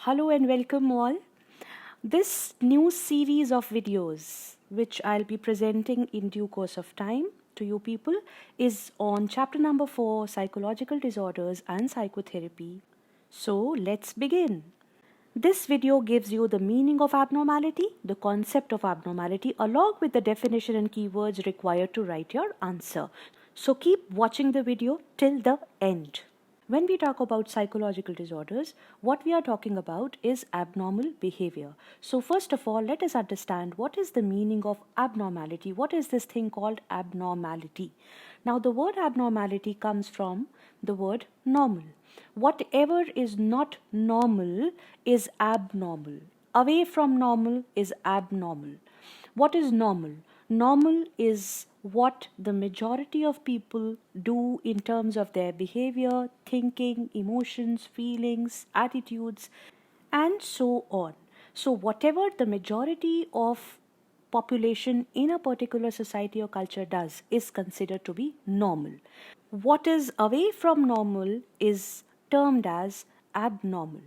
Hello and welcome all. This new series of videos, which I'll be presenting in due course of time to you people, is on chapter number 4, Psychological Disorders and Psychotherapy. So let's begin. This video gives you the meaning of abnormality, the concept of abnormality, along with the definition and keywords required to write your answer. So keep watching the video till the end. When we talk about psychological disorders, what we are talking about is abnormal behavior. So first of all, let us understand what is the meaning of abnormality. What is this thing called abnormality? Now the word abnormality comes from the word normal. Whatever is not normal is abnormal. Away from normal is abnormal. What is normal? Normal is what the majority of people do in terms of their behavior, thinking, emotions, feelings, attitudes, and so on. So, whatever the majority of population in a particular society or culture does is considered to be normal. What is away from normal is termed as abnormal.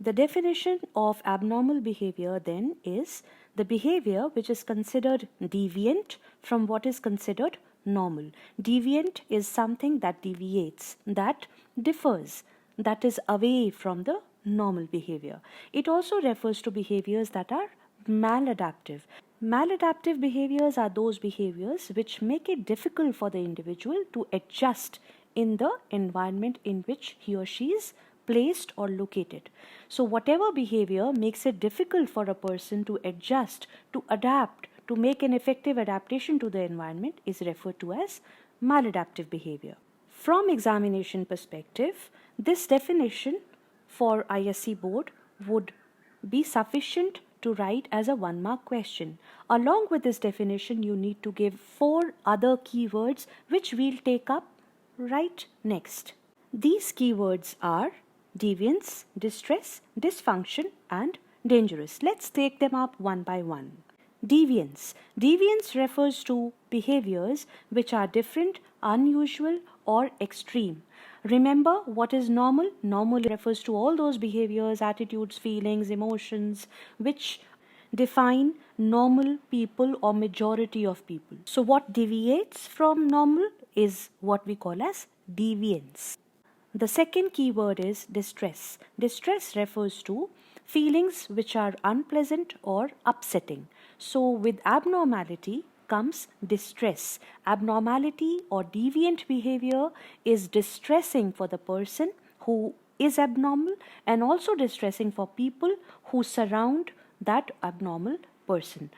The definition of abnormal behavior then is the behavior which is considered deviant from what is considered normal. Deviant is something that deviates, that differs, that is away from the normal behavior. It also refers to behaviors that are maladaptive. Maladaptive behaviors are those behaviors which make it difficult for the individual to adjust in the environment in which he or she is placed or located. So, whatever behavior makes it difficult for a person to adjust, to adapt, to make an effective adaptation to the environment is referred to as maladaptive behavior. From examination perspective, this definition for ISC board would be sufficient to write as a 1-mark question. Along with this definition, you need to give 4 other keywords which we'll take up right next. These keywords are deviance, distress, dysfunction, and dangerous. Let's take them up one by one. Deviance. Deviance refers to behaviors which are different, unusual, or extreme. Remember what is normal? Normal refers to all those behaviors, attitudes, feelings, emotions which define normal people or majority of people. So what deviates from normal is what we call as deviance. The second keyword is distress. Distress refers to feelings which are unpleasant or upsetting. So with abnormality comes distress. Abnormality or deviant behavior is distressing for the person who is abnormal and also distressing for people who surround that abnormal person.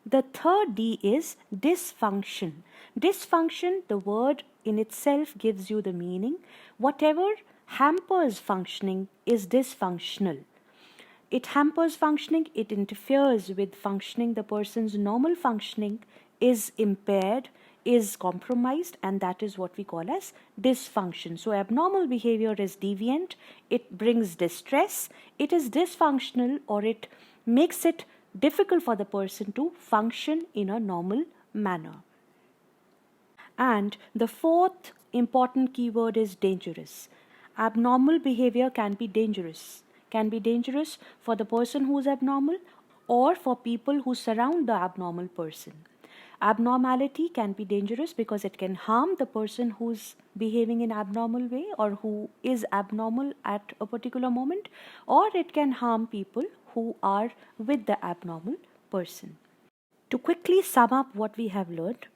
The third D is dysfunction. Dysfunction, the word in itself gives you the meaning. Whatever hampers functioning is dysfunctional. It hampers functioning, it interferes with functioning. The person's normal functioning is impaired, is compromised, and that is what we call as dysfunction. So abnormal behavior is deviant, it brings distress, it is dysfunctional, or it makes it difficult for the person to function in a normal manner. And the fourth important keyword is dangerous. Abnormal behavior can be dangerous for the person who is abnormal or for people who surround the abnormal person. Abnormality can be dangerous because it can harm the person who's behaving in abnormal way or who is abnormal at a particular moment, or it can harm people who are with the abnormal person. To quickly sum up what we have learned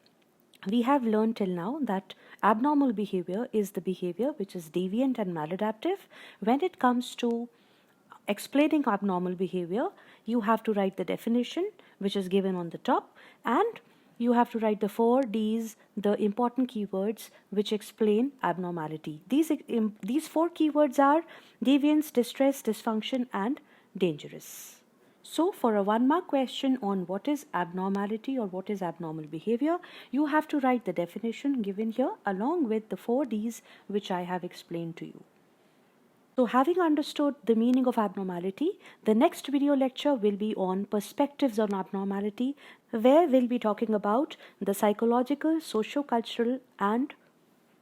till now that abnormal behavior is the behavior which is deviant and maladaptive. When it comes to explaining abnormal behavior, you have to write the definition which is given on the top, and you have to write the 4 Ds, the important keywords which explain abnormality. These 4 keywords are deviance, distress, dysfunction, and dangerous. So for a 1-mark question on what is abnormality or what is abnormal behavior, you have to write the definition given here along with the 4 Ds which I have explained to you. So having understood the meaning of abnormality, the next video lecture will be on perspectives on abnormality, where we'll be talking about the psychological, socio-cultural, and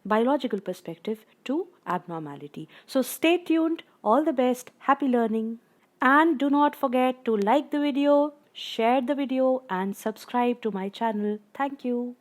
biological perspective to abnormality. So stay tuned. All the best. Happy learning. And do not forget to like the video, share the video and subscribe to my channel. Thank you.